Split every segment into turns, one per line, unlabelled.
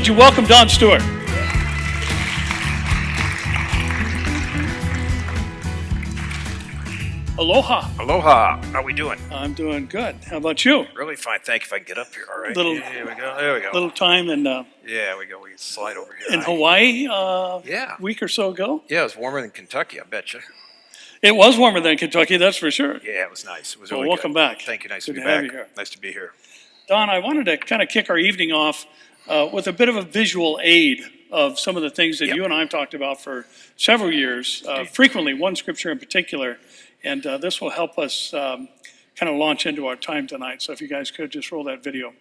Would you welcome Don Stewart? Aloha.
Aloha. How we doing?
I'm doing good. How about you?
Really fine. Thank you. If I can get up here, all right?
Little-
Yeah, here we go. There we go.
Little time in
Yeah, we go. We can slide over here.
Hawaii
Yeah.
a week or so ago.
Yeah, it was warmer than Kentucky, I bet you.
It was warmer than Kentucky, that's for sure.
Yeah, it was nice. It was
Well,
really
welcome
good.
back.
Thank you. Nice
Good
to be
to have
back.
you here.
Nice to be here.
Don, I wanted to kind of kick our evening off with a bit of a visual aid of some of the things that
Yep.
you and I have talked about for several years, frequently, one scripture in particular. And this will help us kind of launch into our time tonight. So if you guys could just roll that video.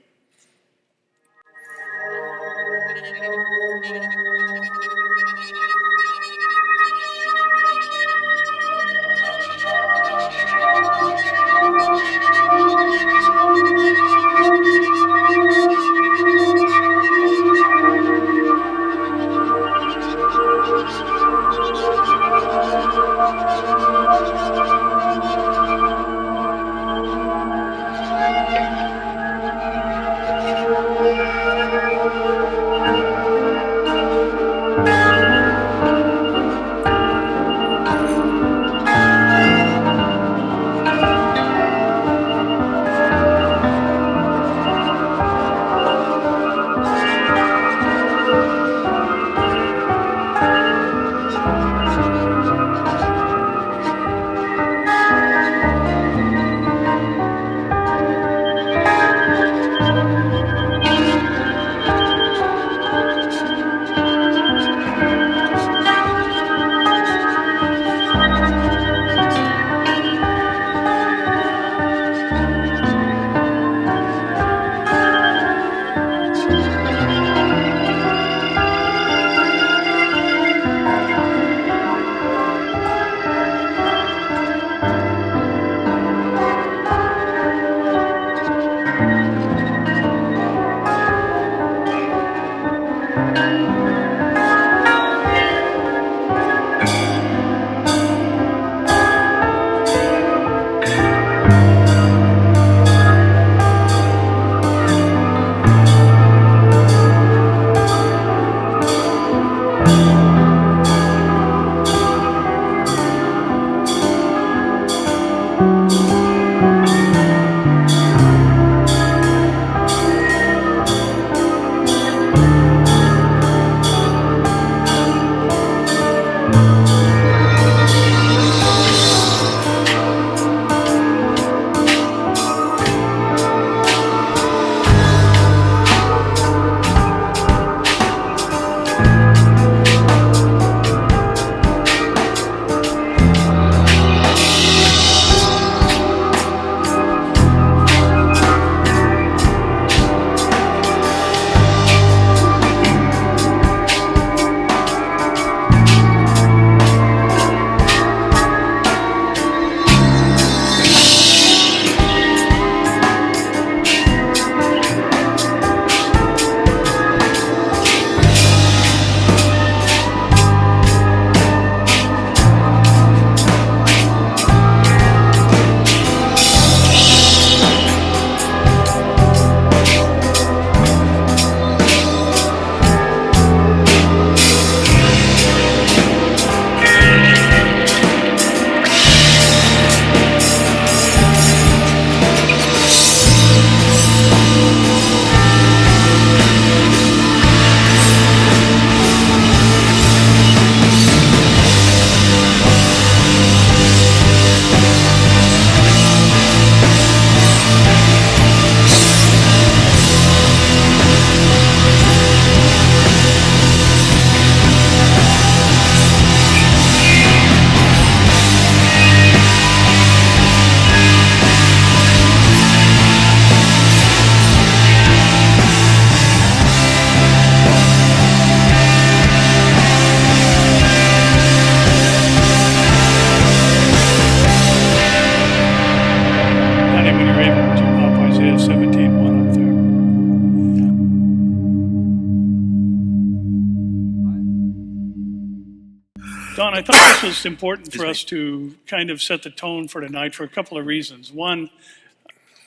Don, I thought this was important for us to kind of set the tone for tonight for a couple of reasons. One,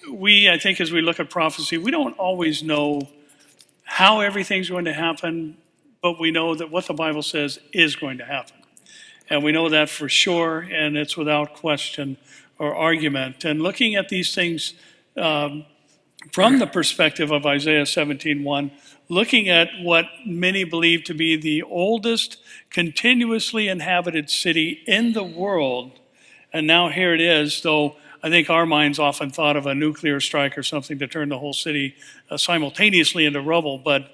I think as we look at prophecy, we don't always know how everything's going to happen, but we know that what the Bible says is going to happen. And we know that for sure, and it's without question or argument. And looking at these things from the perspective of Isaiah 17:1, looking at what many believe to be the oldest continuously inhabited city in the world, and now here it is, though I think our minds often thought of a nuclear strike or something to turn the whole city simultaneously into rubble. But,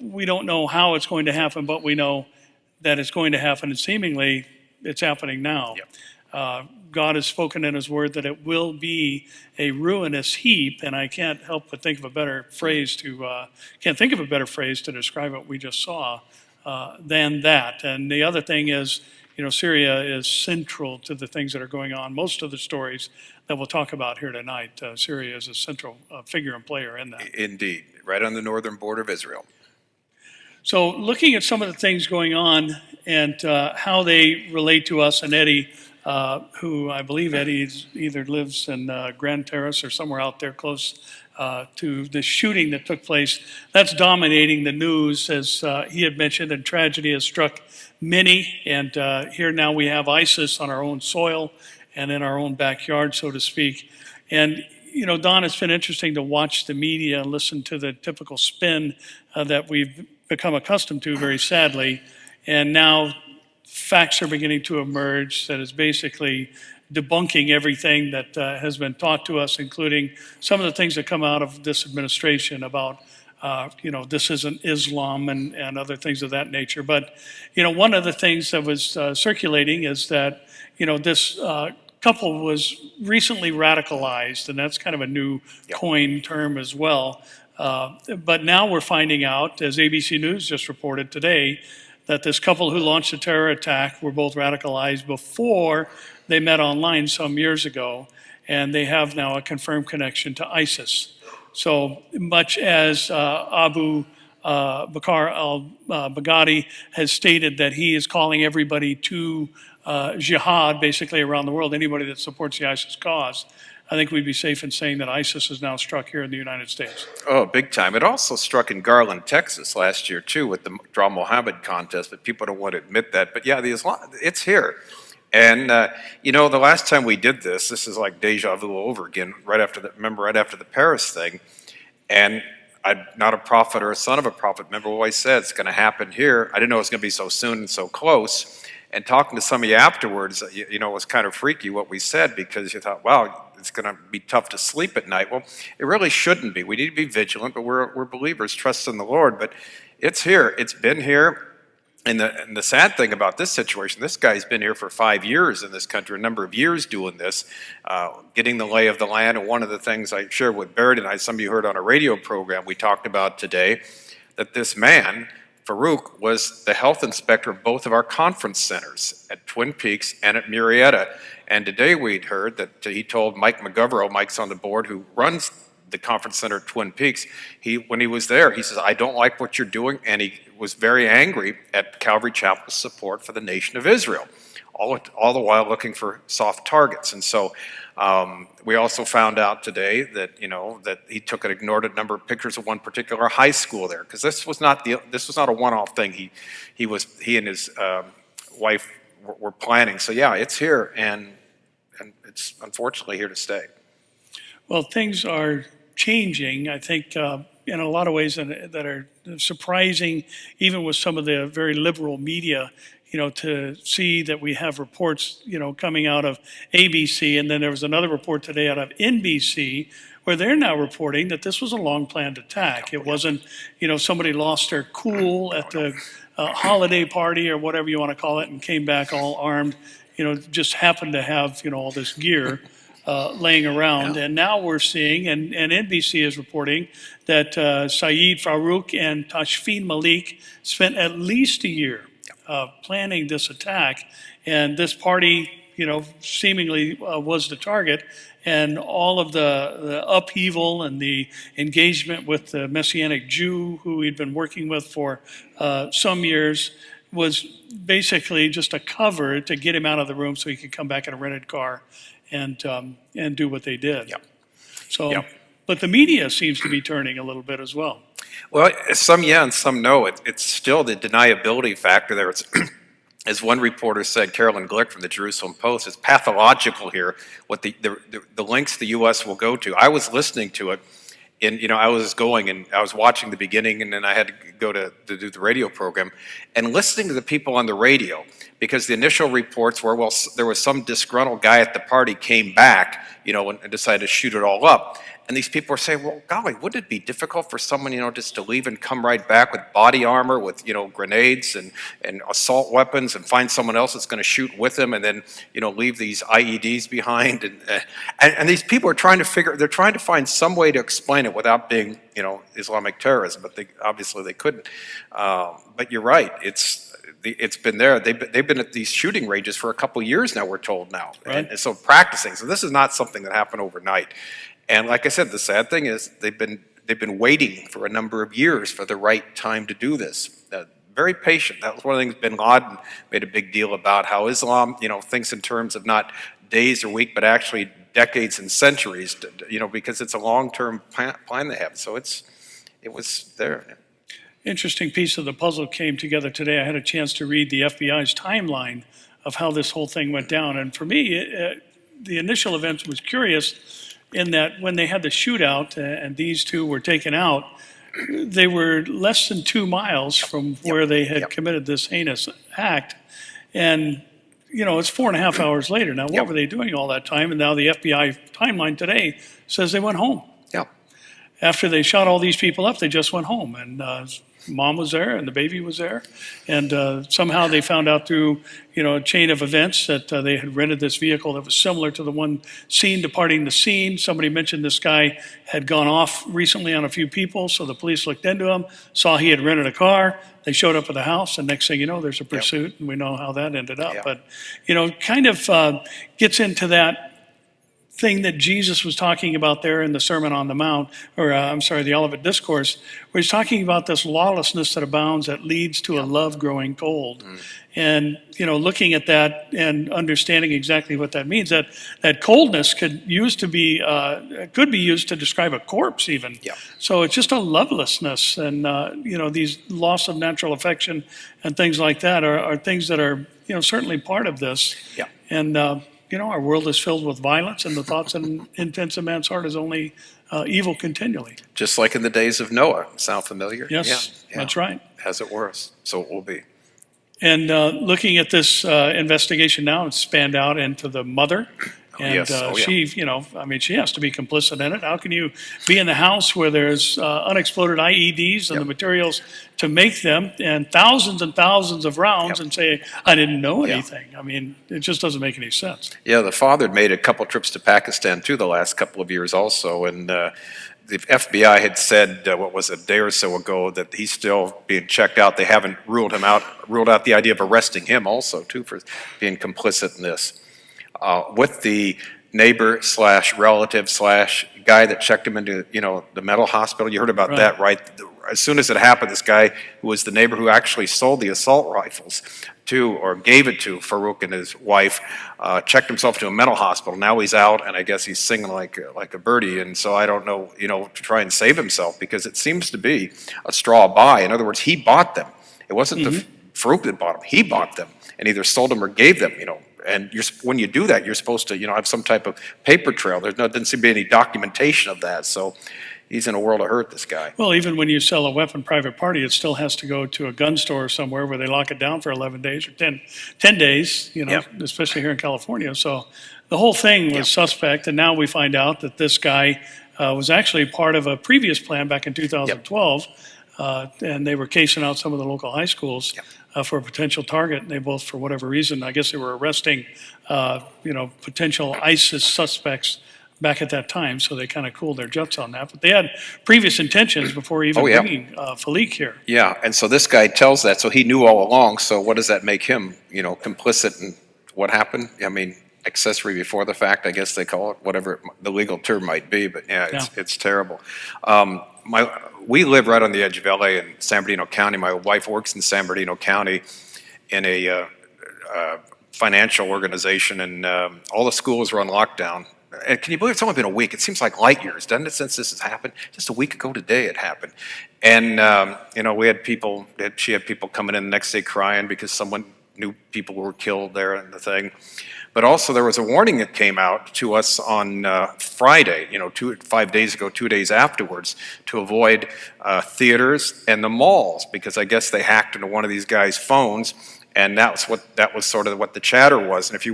we don't know how it's going to happen, but we know that it's going to happen, and seemingly it's happening now.
Yep.
God has spoken in his word that it will be a ruinous heap, and I can't help but think of a better phrase to describe what we just saw than that. And the other thing is, Syria is central to the things that are going on. Most of the stories that we'll talk about here tonight, Syria is a central figure and player in that.
Indeed, right on the northern border of Israel.
So looking at some of the things going on and how they relate to us, and Eddie, who I believe Eddie either lives in Grand Terrace or somewhere out there close to the shooting that took place, that's dominating the news, as he had mentioned, and tragedy has struck many. And here now we have ISIS on our own soil and in our own backyard, so to speak. And Don, it's been interesting to watch the media and listen to the typical spin that we've become accustomed to, very sadly. And now facts are beginning to emerge that is basically debunking everything that has been taught to us, including some of the things that come out of this administration about, this isn't Islam and other things of that nature. But, one of the things that was circulating is that, this couple was recently radicalized, and that's kind of a new coined term as well. But now we're finding out, as ABC News just reported today, that this couple who launched a terror attack were both radicalized before they met online some years ago, and they have now a confirmed connection to ISIS. So much as Abu Bakr al-Baghdadi has stated that he is calling everybody to jihad, basically around the world, anybody that supports the ISIS cause, I think we'd be safe in saying that ISIS is now struck here in the United States.
Oh, big time. It also struck in Garland, Texas last year, too, with the Draw Mohammed contest, but people don't want to admit that. But yeah, it's here. And, the last time we did this is like deja vu over again, right after the Paris thing. And I'm not a prophet or a son of a prophet. Remember what I said, it's going to happen here. I didn't know it was going to be so soon and so close. And talking to some of you afterwards, it was kind of freaky what we said, because you thought, wow, it's going to be tough to sleep at night. Well, it really shouldn't be. We need to be vigilant, but we're believers, trust in the Lord. But it's here. It's been here. And the sad thing about this situation, this guy's been here for 5 years in this country, a number of years doing this, getting the lay of the land. And one of the things I shared with Barrett and some of you heard on a radio program we talked about today, that this man, Farouk, was the health inspector of both of our conference centers at Twin Peaks and at Murrieta. And today we'd heard that he told Mike McGoverill, Mike's on the board, who runs the conference center at Twin Peaks, when he was there, he says, I don't like what you're doing, and he was very angry at Calvary Chapel's support for the nation of Israel, all the while looking for soft targets. And so we also found out today that that he ignored a number of pictures of one particular high school there, because this was not a one-off thing. He and his wife were planning. So yeah, it's here, and it's unfortunately here to stay.
Well, things are changing, I think, in a lot of ways that are surprising, even with some of the very liberal media, to see that we have reports, coming out of ABC, and then there was another report today out of NBC, where they're now reporting that this was a long-planned attack. It wasn't, somebody lost their cool at the holiday party or whatever you want to call it and came back all armed, just happened to have, all this gear laying around. And now we're seeing, and NBC is reporting, that Saeed Farouk and Tashfeen Malik spent at least a year planning this attack. And this party, seemingly was the target. And all of the upheaval and the engagement with the Messianic Jew who he'd been working with for some years was basically just a cover to get him out of the room so he could come back in a rented car and do what they did.
Yep.
So
Yep.
but the media seems to be turning a little bit as well.
Well, some yeah and some no. It's still the deniability factor there. It's, as one reporter said, Carolyn Glick from the Jerusalem Post, it's pathological here what the lengths the U.S. will go to. I was listening to it, and I was going and I was watching the beginning, and then I had to go to do the radio program, and listening to the people on the radio, because the initial reports were, well, there was some disgruntled guy at the party came back, and decided to shoot it all up. And these people were saying, well, golly, wouldn't it be difficult for someone, just to leave and come right back with body armor, with, grenades and assault weapons, and find someone else that's going to shoot with them, and then, leave these IEDs behind? And these people are trying to find some way to explain it without being, Islamic terrorism, but obviously they couldn't. But you're right, it's been there. They've been at these shooting ranges for a couple years now, we're told now.
Right.
And so practicing. So this is not something that happened overnight. And like I said, the sad thing is they've been waiting for a number of years for the right time to do this. Very patient. That was one of the things Bin Laden made a big deal about, how Islam, thinks in terms of not days or weeks, but actually decades and centuries, because it's a long-term plan they have. So it was there.
Interesting piece of the puzzle came together today. I had a chance to read the FBI's timeline of how this whole thing went down. And for me, the initial event was curious in that when they had the shootout and these two were taken out, they were less than 2 miles from where they had committed this heinous act. And, it's 4.5 hours later. Now, what were they doing all that time? And now the FBI timeline today says they went home.
Yeah.
After they shot all these people up, they just went home. And mom was there and the baby was there. And somehow they found out through, a chain of events that they had rented this vehicle that was similar to the one seen departing the scene. Somebody mentioned this guy had gone off recently on a few people, so the police looked into him, saw he had rented a car. They showed up at the house, and next thing you know, there's a pursuit, and we know how that ended up. But, kind of gets into that thing that Jesus was talking about there in the Sermon on the Mount, or the Olivet Discourse, where he's talking about this lawlessness that abounds that leads to a love growing cold. And, looking at that and understanding exactly what that means, that coldness could be used to describe a corpse even. So it's just a lovelessness, and, these loss of natural affection and things like that are things that are, certainly part of this. And, our world is filled with violence, and the thoughts and intents of man's heart is only evil continually.
Just like in the days of Noah. Sound familiar?
Yes, that's right.
As it was, so it will be.
And looking at this investigation now, it's spanned out into the mother. And she, she has to be complicit in it. How can you be in the house where there's unexploded IEDs and the materials to make them, and thousands of rounds, and say, I didn't know anything? I mean, it just doesn't make any sense.
Yeah, the father had made a couple trips to Pakistan, too, the last couple of years also, and the FBI had said, a day or so ago, that he's still being checked out. They haven't ruled out the idea of arresting him also, too, for being complicit in this. With the neighbor / relative / guy that checked him into, the mental hospital. You heard about that, right? As soon as it happened, this guy who was the neighbor who actually sold the assault rifles to, or gave it to, Farouk and his wife, checked himself to a mental hospital. Now he's out, and I guess he's singing like a birdie. And so I don't know, to try and save himself, because it seems to be a straw buy. In other words, he bought them. It wasn't the Farouk that bought them. He bought them and either sold them or gave them, And when you do that, you're supposed to, have some type of paper trail. Doesn't seem to be any documentation of that. So he's in a world of hurt, this guy.
Well, even when you sell a weapon private party, it still has to go to a gun store somewhere where they lock it down for 11 days or 10 days, especially here in California. So the whole thing was suspect. And now we find out that this guy was actually part of a previous plan back in 2012. And they were casing out some of the local high schools. For a potential target, and they both, for whatever reason, I guess they were arresting, potential ISIS suspects back at that time, so they kind of cooled their jets on that. But they had previous intentions before even bringing Philippe here. Yeah,
and so this guy tells that, so he knew all along, so what does that make him, complicit in what happened? I mean, accessory before the fact, I guess they call it, whatever the legal term might be, but it's terrible. We live right on the edge of LA in San Bernardino County. My wife works in San Bernardino County in a financial organization, and all the schools were on lockdown and can you believe it's only been a week? It seems like light years, doesn't it, since this has happened? Just a week ago today it happened. And, we had people, she had people coming in the next day crying because someone knew people were killed there and the thing. But also there was a warning that came out to us on Friday, 5 days ago, 2 days afterwards, to avoid theaters and the malls, because I guess they hacked into one of these guys' phones, and that was sort of what the chatter was. And if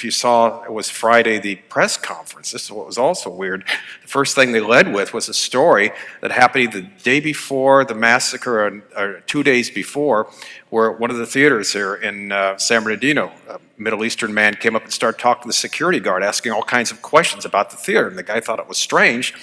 you saw, it was Friday, the press conference, this is what was also weird. The first thing they led with was a story that happened either the day before the massacre or 2 days before, where one of the theaters here in San Bernardino, a Middle Eastern man came up and started talking to the security guard, asking all kinds of questions about the theater, and the guy thought it was strange.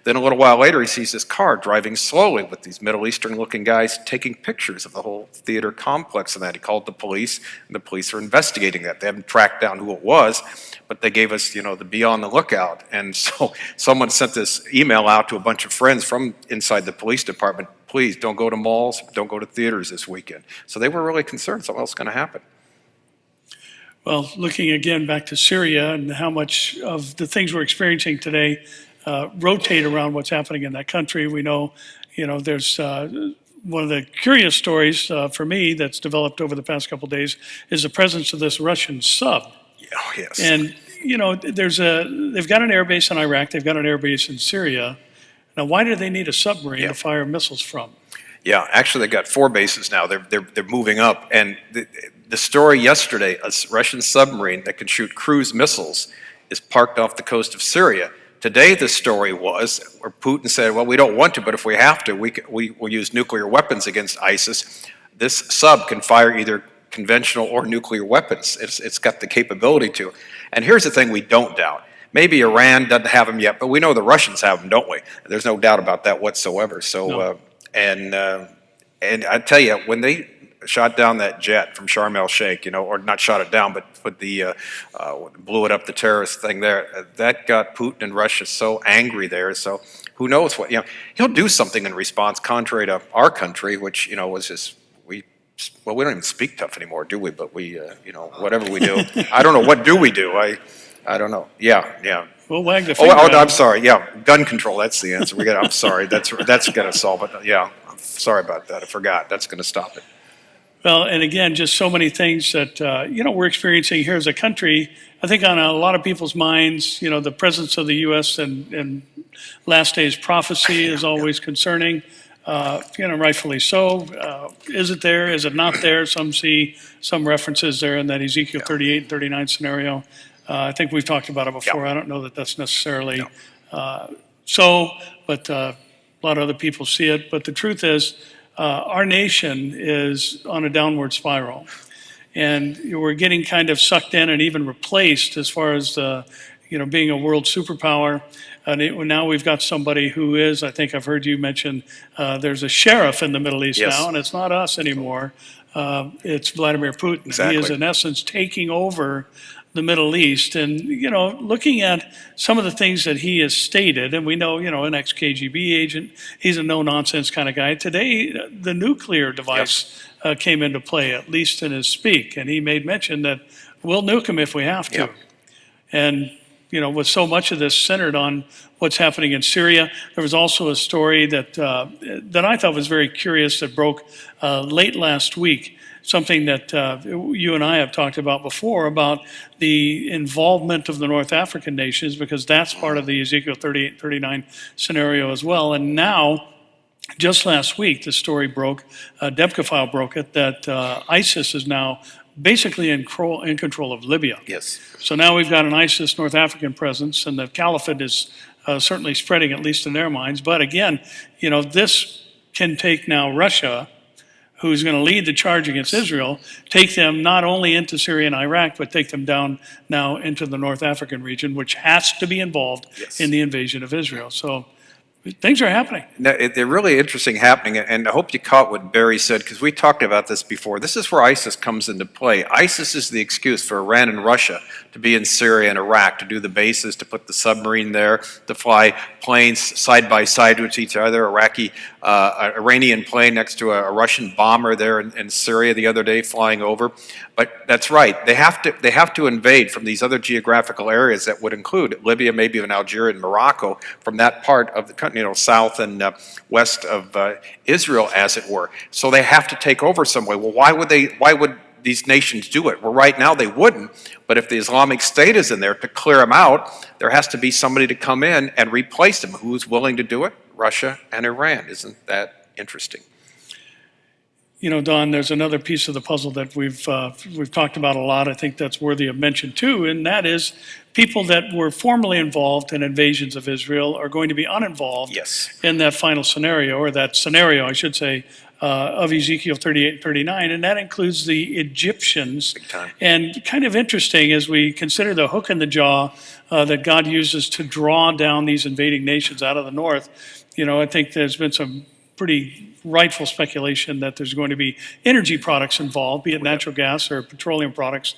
Then a little while later, he sees this car driving slowly with these Middle Eastern-looking guys taking pictures of the whole theater complex and that. He called the police, and the police are investigating that. They haven't tracked down who it was, but they gave us, to be on the lookout. And so someone sent this email out to a bunch of friends from inside the police department, please don't go to malls, don't go to theaters this weekend. So they were really concerned something else was going to happen.
Well, looking again back to Syria and how much of the things we're experiencing today rotate around what's happening in that country. We know, there's one of the curious stories for me that's developed over the past couple of days is the presence of this Russian sub.
Oh, yes.
And, they've got an air base in Iraq, they've got an air base in Syria. Now, why do they need a submarine to fire missiles from?
Yeah, actually, they've got 4 bases now. They're moving up. And the story yesterday, a Russian submarine that can shoot cruise missiles is parked off the coast of Syria. Today, the story was where Putin said, well, we don't want to, but if we have to, we'll use nuclear weapons against ISIS. This sub can fire either conventional or nuclear weapons. It's got the capability to. And here's the thing we don't doubt. Maybe Iran doesn't have them yet, but we know the Russians have them, don't we? There's no doubt about that whatsoever. So, no. And I tell you, when they shot down that jet from Sharm el-Sheikh, or not shot it down, but put blew it up, the terrorist thing there, that got Putin and Russia so angry there. So who knows what, he'll do something in response, contrary to our country, which, was just, we don't even speak tough anymore, do we? But we, whatever we do, I don't know, what do we do? I don't know. Yeah.
We'll wag the finger.
I'm sorry. Yeah, gun control. That's the answer. I'm sorry. That's going to solve it. Yeah, I'm sorry about that. I forgot. That's going to stop it.
Well, and again, just so many things that, we're experiencing here as a country. I think on a lot of people's minds, the presence of the U.S. and last days prophecy is always concerning, rightfully so. Is it there? Is it not there? Some see some references there in that Ezekiel 38 and 39 scenario. I think we've talked about it before. I don't know that that's necessarily so, but a lot of other people see it. But the truth is, our nation is on a downward spiral, and we're getting kind of sucked in and even replaced as far as being a world superpower. And now we've got somebody who is, I think I've heard you mention, there's a sheriff in the Middle East now, and it's not us anymore. It's Vladimir Putin.
Exactly.
He is in essence taking over the Middle East, and looking at some of the things that he has stated, and we know, an ex-KGB agent, he's a no-nonsense kind of guy. Today, the nuclear device came into play, at least in his speak, and he made mention that we'll nuke him if we have to. And with so much of this centered on what's happening in Syria, there was also a story that I thought was very curious that broke late last week. Something that you and I have talked about before, about the involvement of the North African nations, because that's part of the Ezekiel 38, 39 scenario as well. And now, just last week, the story broke, Debka file broke it, that ISIS is now basically in control of Libya.
Yes.
So now we've got an ISIS North African presence, and the caliphate is certainly spreading, at least in their minds. But again, this can take now Russia, who's going to lead the charge against Israel, take them not only into Syria and Iraq, but take them down now into the North African region, which has to be involved in the invasion of Israel. So things are happening.
No, they're really interesting happening, and I hope you caught what Barry said, because we talked about this before. This is where ISIS comes into play. ISIS is the excuse for Iran and Russia to be in Syria and Iraq, to do the bases, to put the submarine there, to fly planes side by side with each other, Iranian plane next to a Russian bomber there in Syria the other day flying over. But that's right, they have to invade from these other geographical areas that would include Libya, maybe even Algeria and Morocco, from that part of the country, south and west of Israel, as it were. So they have to take over some way. Well, why would these nations do it? Well, right now they wouldn't, but if the Islamic State is in there to clear them out, there has to be somebody to come in and replace them. Who's willing to do it? Russia and Iran. Isn't that interesting?
Don, there's another piece of the puzzle that we've talked about a lot. I think that's worthy of mention too, and that is people that were formerly involved in invasions of Israel are going to be uninvolved in that final scenario, or that scenario, I should say, of Ezekiel 38 and 39, and that includes the Egyptians.
Big time.
And kind of interesting as we consider the hook in the jaw that God uses to draw down these invading nations out of the north. I think there's been some pretty rightful speculation that there's going to be energy products involved, be it natural gas or petroleum products.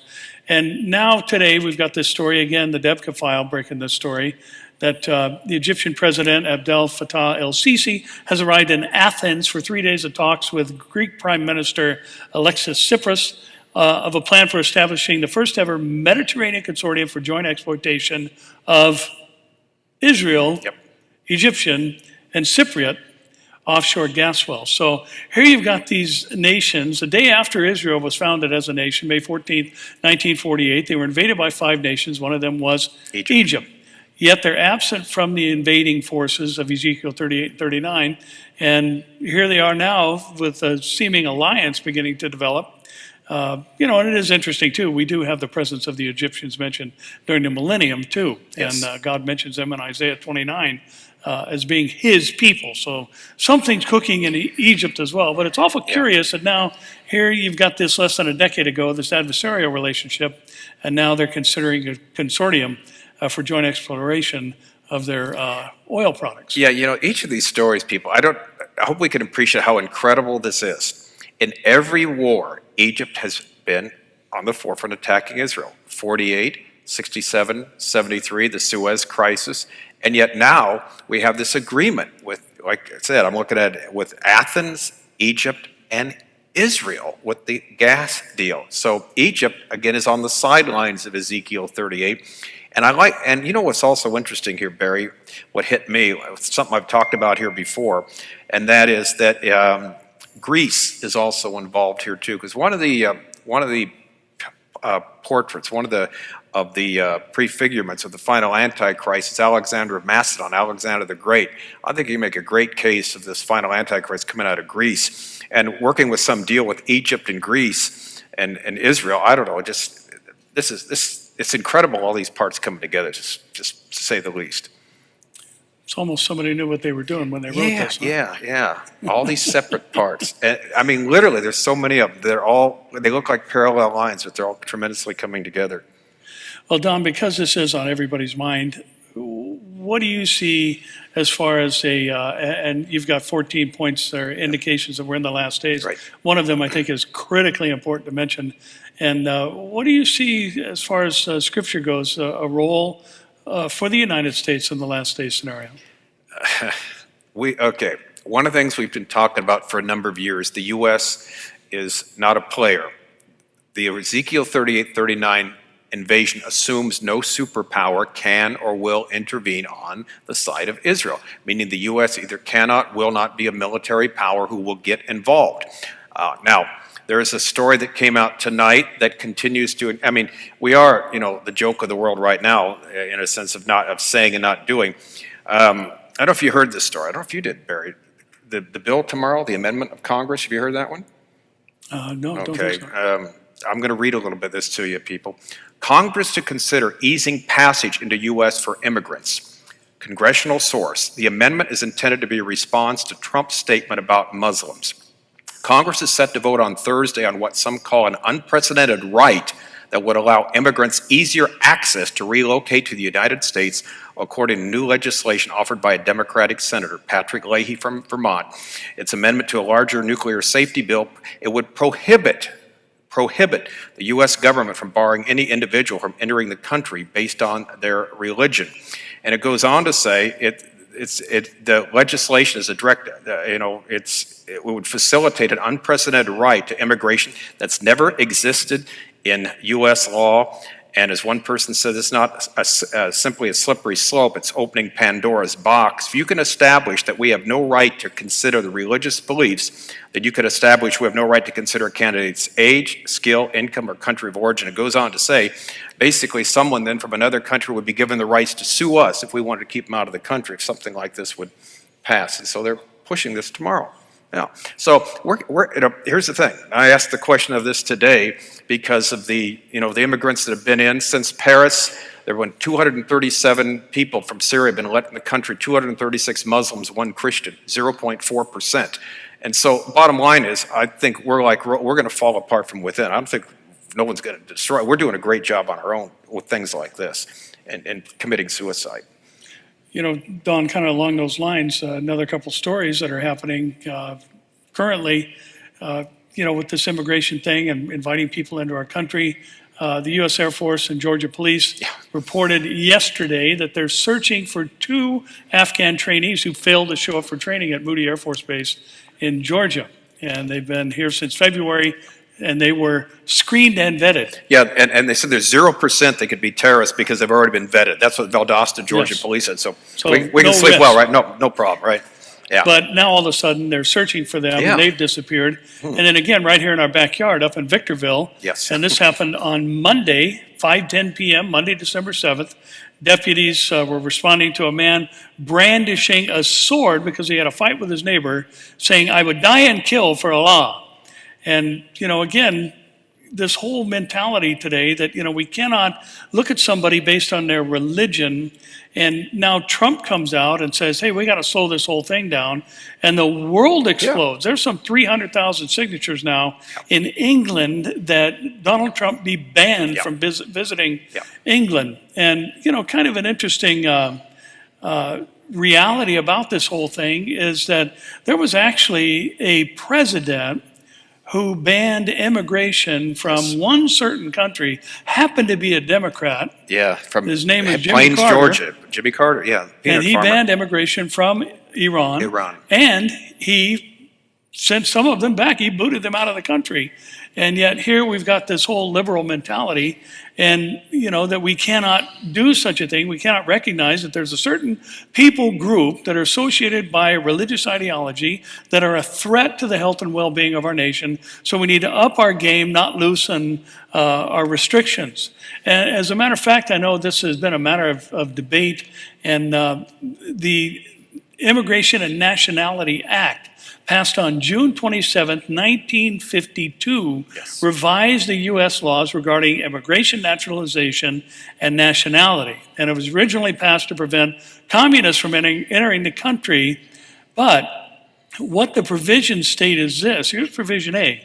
And now today we've got this story again, the Debka file breaking this story, that the Egyptian president Abdel Fattah el-Sisi has arrived in Athens for 3 days of talks with Greek Prime Minister Alexis Tsipras of a plan for establishing the first ever Mediterranean consortium for joint exploitation of Israel, Egyptian, and Cypriot offshore gas wells. So here you've got these nations. The day after Israel was founded as a nation, May 14th, 1948, they were invaded by 5 nations. One of them was Egypt. Yet they're absent from the invading forces of Ezekiel 38 and 39. And here they are now with a seeming alliance beginning to develop. And it is interesting, too. We do have the presence of the Egyptians mentioned during the millennium, too.
Yes.
And God mentions them in Isaiah 29 as being his people. So something's cooking in Egypt as well. But it's awful curious that now here you've got this less than a decade ago, this adversarial relationship, and now they're considering a consortium for joint exploration of their oil products.
Yeah, each of these stories, people, I hope we can appreciate how incredible this is. In every war, Egypt has been on the forefront attacking Israel. 48, 67, 73, the Suez Crisis. And yet now we have this agreement with, like I said, I'm looking at it with Athens, Egypt, and Israel with the gas deal. So Egypt, again, is on the sidelines of Ezekiel 38. And what's also interesting here, Barry, what hit me, something I've talked about here before, and that is that Greece is also involved here too, because one of the portraits, one of the prefigurements of the final Antichrist is Alexander of Macedon, Alexander the Great. I think you make a great case of this final Antichrist coming out of Greece and working with some deal with Egypt and Greece and Israel. I don't know, it's incredible all these parts coming together, just to say the least.
It's almost somebody knew what they were doing when they wrote this. Huh?
Yeah. All these separate parts. And, I mean, literally, there's so many of them. They look like parallel lines, but they're all tremendously coming together.
Well, Don, because this is on everybody's mind, what do you see as far as and you've got 14 points or indications that we're in the last days.
Right.
One of them I think is critically important to mention. And what do you see as far as Scripture goes, a role for the United States in the last days scenario?
One of the things we've been talking about for a number of years, the U.S. is not a player. The Ezekiel 38-39 invasion assumes no superpower can or will intervene on the side of Israel, meaning the U.S. either cannot, will not be a military power who will get involved. Now, there is a story that came out tonight that continues to, we are, the joke of the world right now in a sense of saying and not doing. I don't know if you heard this story. I don't know if you did, Barry. The bill tomorrow, the amendment of Congress, have you heard that one?
No,
okay.
Don't think so.
I'm going to read a little bit of this to you, people. Congress to consider easing passage into U.S. for immigrants. Congressional source. The amendment is intended to be a response to Trump's statement about Muslims. Congress is set to vote on Thursday on what some call an unprecedented right that would allow immigrants easier access to relocate to the United States, according to new legislation offered by a Democratic Senator, Patrick Leahy from Vermont. Its amendment to a larger nuclear safety bill, it would prohibit prohibit the U.S. government from barring any individual from entering the country based on their religion. And it goes on to say the legislation is a direct, it would facilitate an unprecedented right to immigration that's never existed in U.S. law. And as one person said, it's not simply a slippery slope, it's opening Pandora's box. If you can establish that we have no right to consider the religious beliefs, then you could establish we have no right to consider a candidate's age, skill, income, or country of origin. It goes on to say, basically someone then from another country would be given the rights to sue us if we wanted to keep them out of the country if something like this would pass. And so they're pushing this tomorrow. Yeah. So here's the thing. I asked the question of this today because of the immigrants that have been in since Paris. There have been 237 people from Syria have been let in the country, 236 Muslims, 1 Christian, 0.4%. And so bottom line is, I think we're going to fall apart from within. I don't think no one's going to destroy. We're doing a great job on our own with things like this and committing suicide.
Don, kind of along those lines, another couple stories that are happening currently, with this immigration thing and inviting people into our country. The U.S. Air Force and Georgia Police reported yesterday that they're searching for 2 Afghan trainees who failed to show up for training at Moody Air Force Base in Georgia. And they've been here since February, and they were screened and vetted. Yeah,
and they said there's 0% they could be terrorists because they've already been vetted. That's what Valdosta, Georgia Police said. So we can sleep risk. Well, right? No problem, right? Yeah.
But now all of a sudden they're searching for them, and they've disappeared. And then again, right here in our backyard up in Victorville, and this happened on Monday, 5:10 p.m., Monday, December 7th. Deputies were responding to a man brandishing a sword because he had a fight with his neighbor, saying, "I would die and kill for Allah." And, again, this whole mentality today that, we cannot look at somebody based on their religion. And now Trump comes out and says, hey, we got to slow this whole thing down. And the world explodes. There's some 300,000 signatures now in England that Donald Trump be banned from visiting England. And, kind of an interesting reality about this whole thing is that there was actually a president who banned immigration from one certain country, happened to be a Democrat.
Yeah, from
his name is Jimmy
Plains,
Carter.
Georgia. Jimmy Carter, yeah.
And he banned immigration from Iran. And he sent some of them back. He booted them out of the country. And yet here we've got this whole liberal mentality and, that we cannot do such a thing. We cannot recognize that there's a certain people group that are associated by a religious ideology that are a threat to the health and well-being of our nation. So we need to up our game, not loosen our restrictions. And as a matter of fact, I know this has been a matter of debate, and the Immigration and Nationality Act passed on June 27, 1952, revised the U.S. laws regarding immigration, naturalization, and nationality. And it was originally passed to prevent communists from entering the country. But what the provisions state is this. Here's provision A.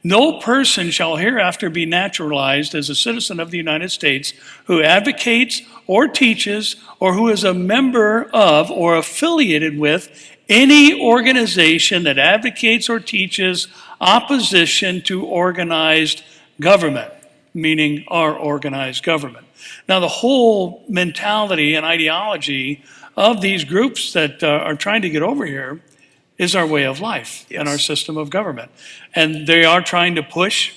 No person shall hereafter be naturalized as a citizen of the United States who advocates or teaches or who is a member of or affiliated with any organization that advocates or teaches opposition to organized government, meaning our organized government. Now, the whole mentality and ideology of these groups that are trying to get over here is our way of life and our system of government. And they are trying to push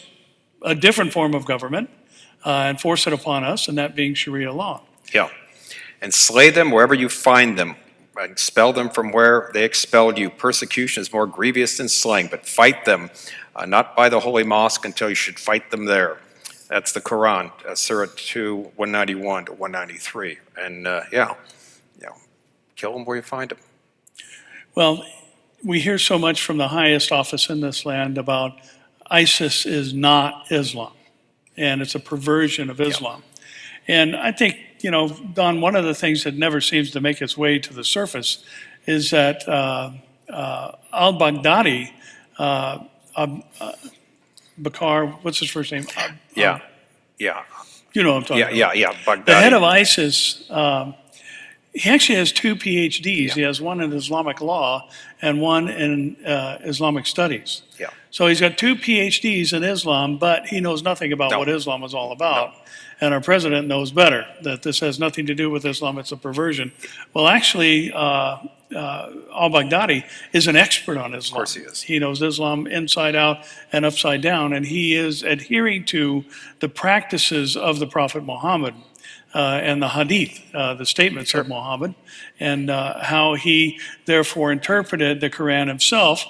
a different form of government and force it upon us, and that being Sharia law.
Yeah. And slay them wherever you find them. Expel them from where they expelled you. Persecution is more grievous than slaying, but fight them, not by the holy mosque until you should fight them there. That's the Quran, Surah 2, 191 to 193. And kill them where you find them.
Well, we hear so much from the highest office in this land about ISIS is not Islam, and it's a perversion of Islam. And I think, Don, one of the things that never seems to make its way to the surface is that al-Baghdadi, Bakar, what's his first name?
Yeah.
You know what I'm talking about.
Yeah, Baghdadi.
The head of ISIS, He actually has two PhDs. He has one in Islamic law and one in Islamic studies.
Yeah.
So he's got two PhDs in Islam, but he knows nothing about
No.
what Islam is all about. And our president knows better that this has nothing to do with Islam, it's a perversion. Well, actually, al-Baghdadi is an expert on Islam.
Of course he is.
He knows Islam inside out and upside down, and he is adhering to the practices of the Prophet Muhammad. And the hadith, the statements of Muhammad, and how he therefore interpreted the Quran himself,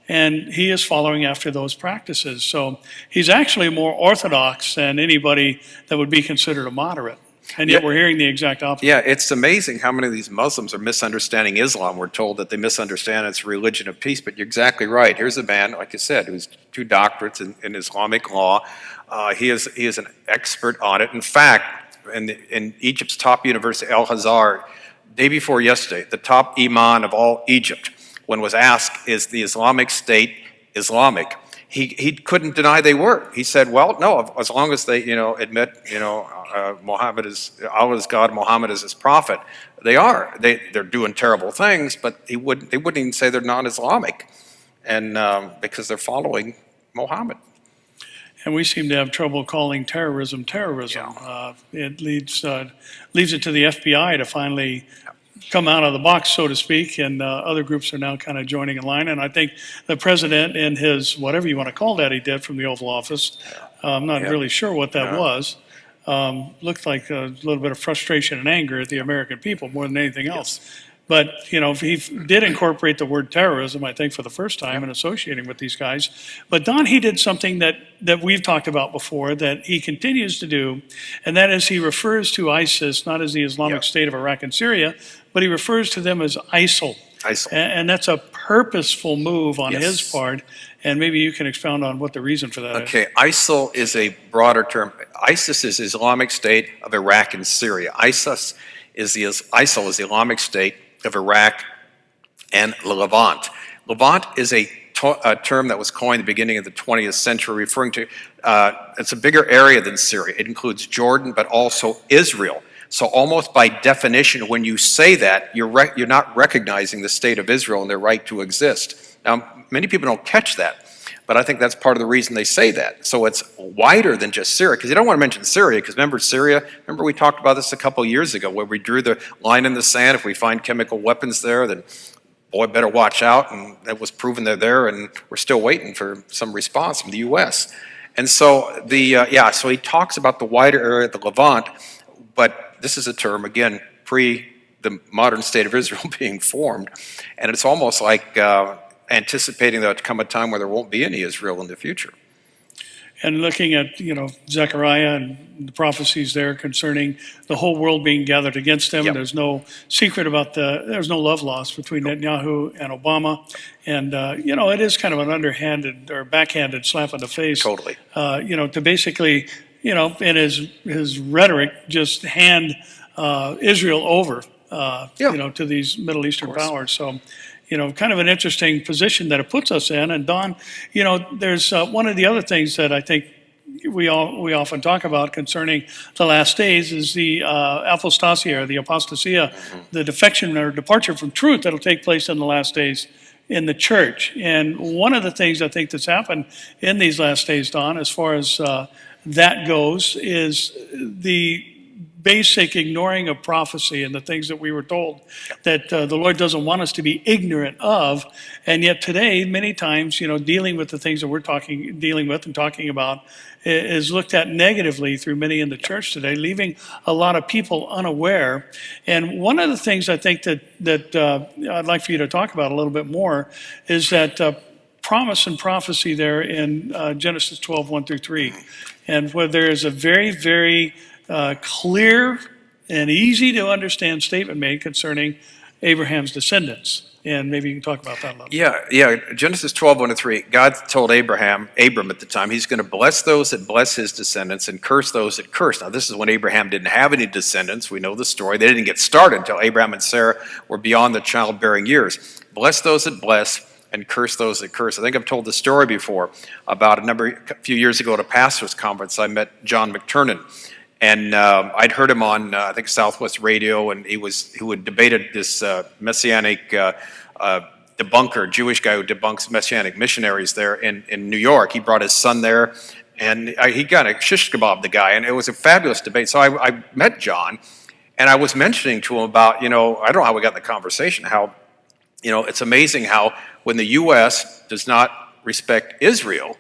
and he is following after those practices. So he's actually more orthodox than anybody that would be considered a moderate. And yet we're hearing the exact opposite.
Yeah, it's amazing how many of these Muslims are misunderstanding Islam. We're told that they misunderstand it's a religion of peace, but you're exactly right. Here's a man, like I said, who's 2 doctorates in Islamic law. He is an expert on it. In fact, in Egypt's top university, Al-Azhar, day before yesterday, the top imam of all Egypt, when was asked, is the Islamic State Islamic? He couldn't deny they were. He said, well, no, as long as they, admit, Muhammad is, Allah is God, Muhammad is his prophet, they are. They're doing terrible things, but they wouldn't even say they're non-Islamic, and because they're following Muhammad.
And we seem to have trouble calling terrorism terrorism.
Yeah.
It leaves it to the FBI to finally come out of the box, so to speak, and other groups are now kind of joining in line. And I think the president, in his, whatever you want to call that, he did from the Oval Office, I'm not really sure what that was. Looked like a little bit of frustration and anger at the American people more than anything else. Yes. But, he did incorporate the word terrorism, I think, for the first time in associating with these guys. But Don, he did something that we've talked about before that he continues to do, and that is he refers to ISIS not as the Islamic State of Iraq and Syria, but he refers to them as ISIL.
ISIL.
And that's a purposeful move on his part, and maybe you can expound on what the reason for that is.
Okay, ISIL is a broader term. ISIS is the Islamic State of Iraq and Syria. ISIL is the Islamic State of Iraq and Levant. Levant is a term that was coined at the beginning of the 20th century, referring to, it's a bigger area than Syria. It includes Jordan, but also Israel. So almost by definition, when you say that, you're not recognizing the state of Israel and their right to exist. Now, many people don't catch that, but I think that's part of the reason they say that. So it's wider than just Syria, because you don't want to mention Syria, because remember Syria? Remember we talked about this a couple of years ago, where we drew the line in the sand. If we find chemical weapons there, then boy, better watch out. And it was proven they're there, and we're still waiting for some response from the U.S. And so so he talks about the wider area of the Levant, but this is a term, again, pre the modern state of Israel being formed, and it's almost like anticipating that come a time where there won't be any Israel in the future.
And looking at, Zechariah and the prophecies there concerning the whole world being gathered against him, there's no secret about there's no love lost between Netanyahu and Obama. And, it is kind of an underhanded or backhanded slap in the face.
Totally.
To basically, in his rhetoric, just hand Israel over, to these Middle Eastern powers. So, kind of an interesting position that it puts us in. And Don, there's one of the other things that I think we often talk about concerning the last days is the apostasia, or the apostasia, the defection or departure from truth that'll take place in the last days in the church. And one of the things I think that's happened in these last days, Don, as far as that goes, is the basic ignoring of prophecy and the things that we were told that the Lord doesn't want us to be ignorant of. And yet today, many times, dealing with the things that we're dealing with and talking about is looked at negatively through many in the church today, leaving a lot of people unaware. And one of the things I think that I'd like for you to talk about a little bit more is that promise and prophecy there in Genesis 12, 1 through 3. And where there is a very, very clear and easy to understand statement made concerning Abraham's descendants. And maybe you can talk about that a little bit.
Yeah. Genesis 12, 1 to 3. God told Abram at the time, he's going to bless those that bless his descendants and curse those that curse. Now, this is when Abraham didn't have any descendants. We know the story. They didn't get started until Abraham and Sarah were beyond the childbearing years. Bless those that bless and curse those that curse. I think I've told the story before about a few years ago at a pastor's conference. I met John McTernan. And I'd heard him on, I think, Southwest Radio, and he had debated this messianic debunker, Jewish guy who debunks messianic missionaries there in New York. He brought his son there, and he got a shish kebab the guy, and it was a fabulous debate. So I met John, and I was mentioning to him about, I don't know how we got in the conversation, how, it's amazing how when the U.S. does not respect Israel,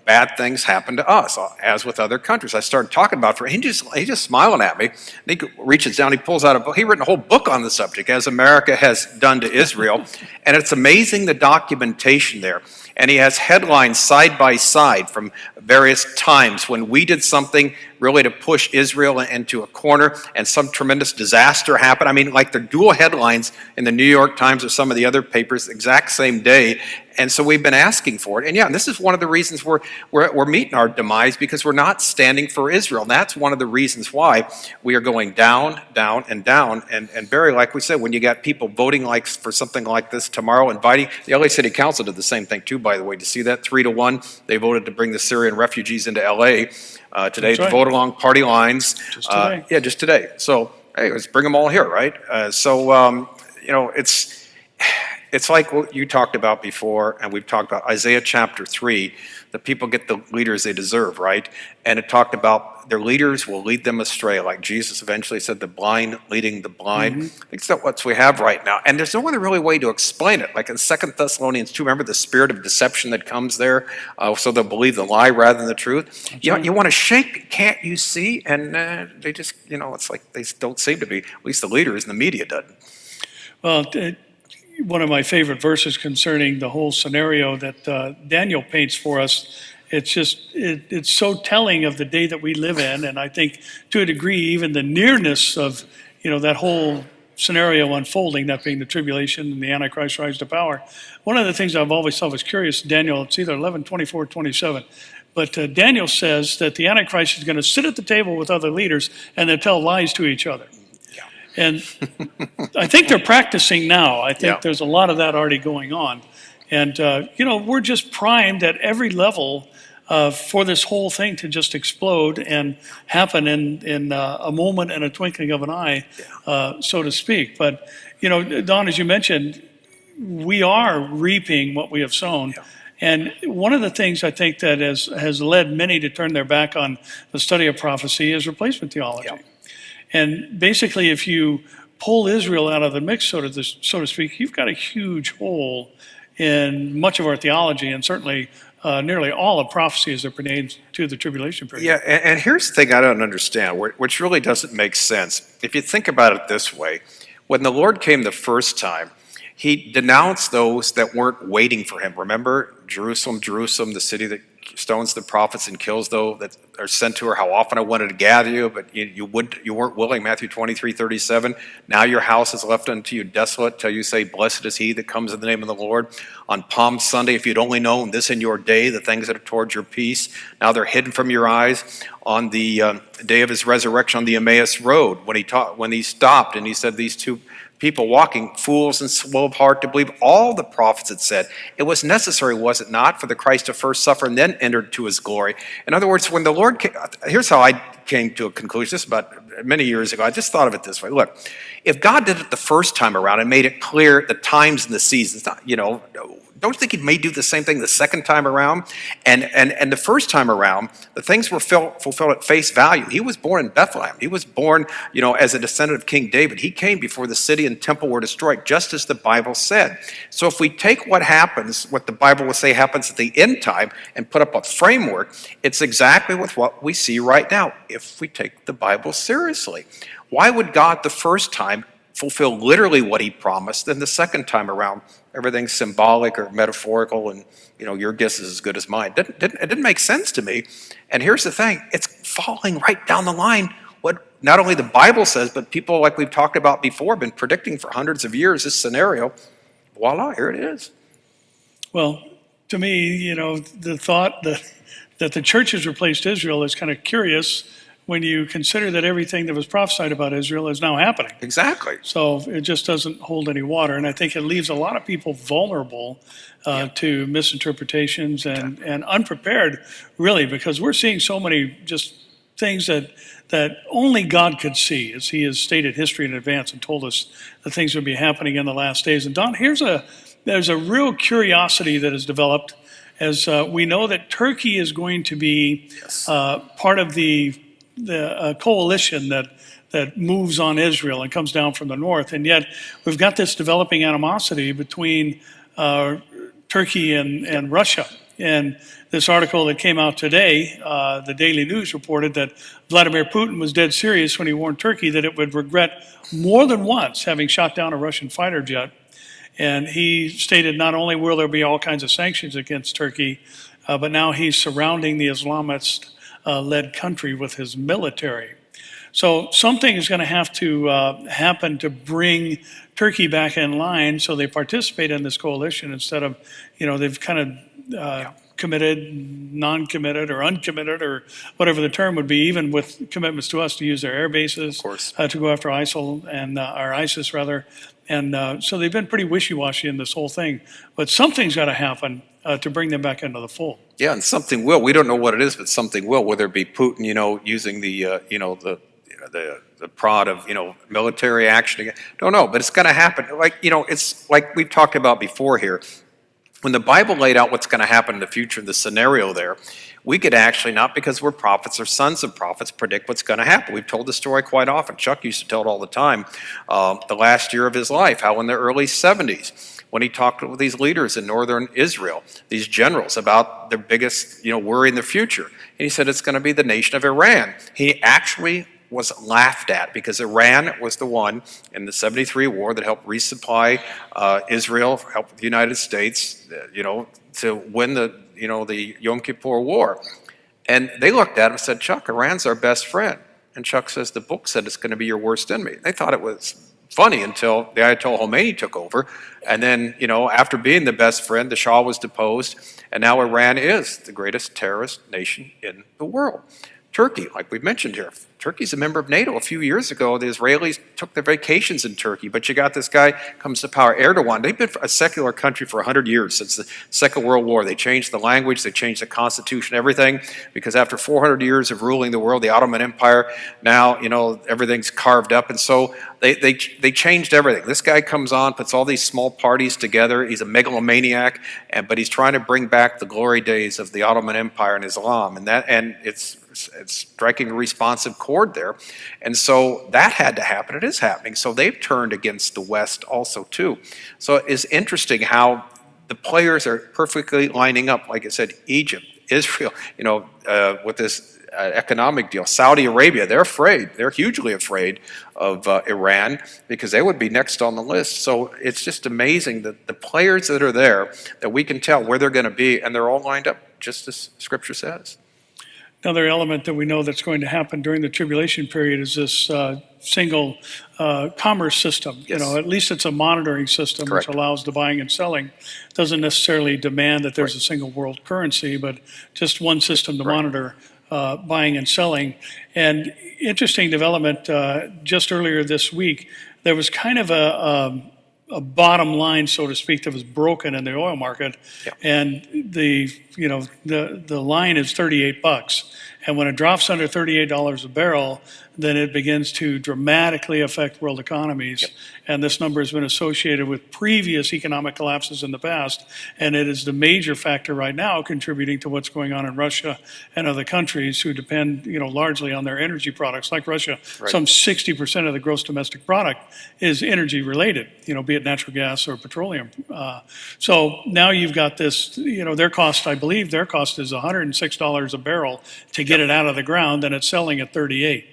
bad things happen to us, as with other countries. I started talking about it. He's just smiling at me. And he reaches down, he pulls out a book. He written a whole book on the subject, as America has done to Israel. And it's amazing the documentation there. And he has headlines side by side from various times when we did something really to push Israel into a corner and some tremendous disaster happened. I mean, like the dual headlines in the New York Times or some of the other papers, exact same day. And so we've been asking for it. And yeah, this is one of the reasons we're meeting our demise, because we're not standing for Israel. And that's one of the reasons why we are going down, down, and down. And Barry, like we said, when you got people voting like for something like this tomorrow, inviting, the LA City Council did the same thing too, by the way. To see that 3-1, they voted to bring the Syrian refugees into LA today to vote along party lines.
Just today.
Yeah, just today. So hey, let's bring them all here, right? It's like what you talked about before, and we've talked about Isaiah chapter 3, the people get the leaders they deserve, right? And it talked about their leaders will lead them astray, like Jesus eventually said, the blind leading the blind. I think that's what we have right now. And there's no other really way to explain it. Like in 2 Thessalonians 2, remember the spirit of deception that comes there? So they'll believe the lie rather than the truth. You want to shake, can't you see? And they just, it's like they don't seem to be, at least the leaders in the media doesn't.
Well, one of my favorite verses concerning the whole scenario that Daniel paints for us, it's so telling of the day that we live in, and I think to a degree even the nearness of that whole scenario unfolding, that being the tribulation and the Antichrist rise to power. One of the things I've always thought was curious, Daniel, it's either 11, 24, 27, but Daniel says that the Antichrist is going to sit at the table with other leaders and they'll tell lies to each other. And I think they're practicing now. I think there's a lot of that already going on. And, we're just primed at every level for this whole thing to just explode and happen in a moment and a twinkling of an eye, so to speak. But, Don, as you mentioned, we are reaping what we have sown. Yeah. And one of the things I think that has led many to turn their back on the study of prophecy is replacement theology. Yeah. And basically, if you pull Israel out of the mix, so to speak, you've got a huge hole in much of our theology, and certainly nearly all of prophecy as it pertains to the tribulation period.
Yeah, and here's the thing I don't understand, which really doesn't make sense. If you think about it this way, when the Lord came the first time, he denounced those that weren't waiting for him. Remember, Jerusalem, Jerusalem, the city that stones the prophets and kills those that are sent to her. How often I wanted to gather you, but you weren't willing. Matthew 23:37. Now your house is left unto you desolate till you say, blessed is he that comes in the name of the Lord. On Palm Sunday, if you'd only known this in your day, the things that are towards your peace, now they're hidden from your eyes. On the day of his resurrection on the Emmaus Road, when he stopped and he said, these two people walking, fools and slow of heart to believe all the prophets had said. It was necessary, was it not, for the Christ to first suffer and then enter to his glory? In other words, when the Lord came, here's how I came to a conclusion. This is about many years ago. I just thought of it this way. Look, if God did it the first time around and made it clear the times and the seasons, don't you think he may do the same thing the second time around? And the first time around, the things were fulfilled at face value. He was born in Bethlehem. He was born, as a descendant of King David. He came before the city and temple were destroyed, just as the Bible said. So if we take what the Bible will say happens at the end time, and put up a framework, it's exactly with what we see right now, if we take the Bible seriously. Why would God the first time fulfill literally what he promised, and the second time around everything's symbolic or metaphorical, and your guess is as good as mine? It didn't make sense to me. And here's the thing, it's falling right down the line what not only the Bible says, but people, like we've talked about before, have been predicting for hundreds of years this scenario. Voila, here it is.
Well, to me, the thought that the church has replaced Israel is kind of curious when you consider that everything that was prophesied about Israel is now happening.
Exactly.
So it just doesn't hold any water. And I think it leaves a lot of people vulnerable to misinterpretations and unprepared, really, because we're seeing so many just things that only God could see, as He has stated history in advance and told us the things would be happening in the last days. And Don, there's a real curiosity that has developed, as we know that Turkey is going to be part of the coalition that moves on Israel and comes down from the north. And yet we've got this developing animosity between Turkey and Russia. And this article that came out today, the Daily News reported that Vladimir Putin was dead serious when he warned Turkey that it would regret more than once having shot down a Russian fighter jet. And he stated not only will there be all kinds of sanctions against Turkey, but now he's surrounding the Islamist-led country with his military. So something is going to have to happen to bring Turkey back in line so they participate in this coalition instead of, they've kind of committed, non-committed, or uncommitted, or whatever the term would be, even with commitments to us to use their air bases to go after ISIL and or ISIS rather. And so they've been pretty wishy-washy in this whole thing. But something's got to happen to bring them back into the fold.
Yeah, and something will. We don't know what it is, but something will. Whether it be Putin, using the prod of military action again. Don't know, but it's going to happen. It's like we've talked about before here. When the Bible laid out what's going to happen in the future, the scenario there, we could actually, not because we're prophets or sons of prophets, predict what's going to happen. We've told the story quite often. Chuck used to tell it all the time. The last year of his life, how in the early 70s, when he talked with these leaders in northern Israel, these generals, about their biggest worry in the future. And he said it's going to be the nation of Iran. He actually was laughed at because Iran was the one in the 73 war that helped resupply Israel, helped the United States, to win the Yom Kippur War. And they looked at him and said, Chuck, Iran's our best friend. And Chuck says, the book said it's going to be your worst enemy. They thought it was funny until the Ayatollah Khomeini took over. And then, after being the best friend, the Shah was deposed. And now Iran is the greatest terrorist nation in the world. Turkey, like we've mentioned here, Turkey's a member of NATO. A few years ago, the Israelis took their vacations in Turkey, but you got this guy comes to power, Erdogan. They've been a secular country for 100 years, since the Second World War. They changed the language, they changed the constitution, everything, because after 400 years of ruling the world, the Ottoman Empire, now, everything's carved up, and so they changed everything. This guy comes on, puts all these small parties together. He's a megalomaniac, but he's trying to bring back the glory days of the Ottoman Empire and Islam, and it's striking a responsive chord there. And so that had to happen. It is happening. So they've turned against the West also too. So it's interesting how the players are perfectly lining up. Like I said, Egypt, Israel, with this economic deal. Saudi Arabia, they're afraid. They're hugely afraid of Iran because they would be next on the list. So it's just amazing that the players that are there, that we can tell where they're going to be, and they're all lined up just as Scripture says.
Another element that we know that's going to happen during the tribulation period is this single commerce system.
Yes.
At least it's a monitoring system.
Correct.
Which allows the buying and selling. Doesn't necessarily demand that there's a single world currency, but just one system to monitor buying and selling. And interesting development, just earlier this week, there was kind of a bottom line, so to speak, that was broken in the oil market, and the line is $38, and when it drops under $38 a barrel, then it begins to dramatically affect world economies. And this number has been associated with previous economic collapses in the past, and it is the major factor right now contributing to what's going on in Russia and other countries who depend, largely on their energy products. Like Russia, some 60% of the gross domestic product is energy related, be it natural gas or petroleum. So now you've got this, their cost, I believe their cost is $106 a barrel to get it out of the ground, and it's selling at $38.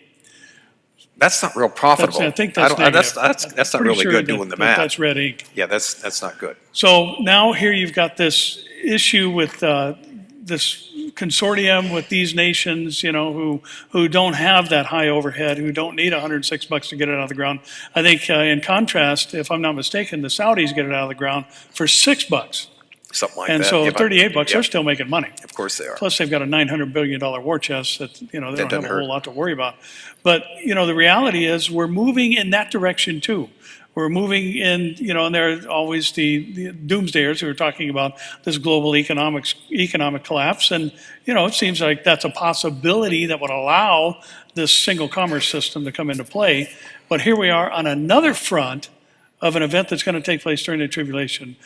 That's not real profitable.
I think that's negative.
That's not really good doing the math.
That's red ink.
Yeah, that's not good.
So now here you've got this issue with this consortium with these nations, who don't have that high overhead, who don't need $106 to get it out of the ground. I think in contrast, if I'm not mistaken, the Saudis get it out of the ground for $6.
Something like
and
that.
so $38, they're still making money.
Of course they are.
Plus they've got a $900 billion war chest that, they don't have a whole lot to worry about. But, the reality is we're moving in that direction too. we're moving in, and there are always the doomsdayers who are talking about this global economic collapse. And, it seems like that's a possibility that would allow this single commerce system to come into play. But here we are on another front of an event that's going to take place during the tribulation,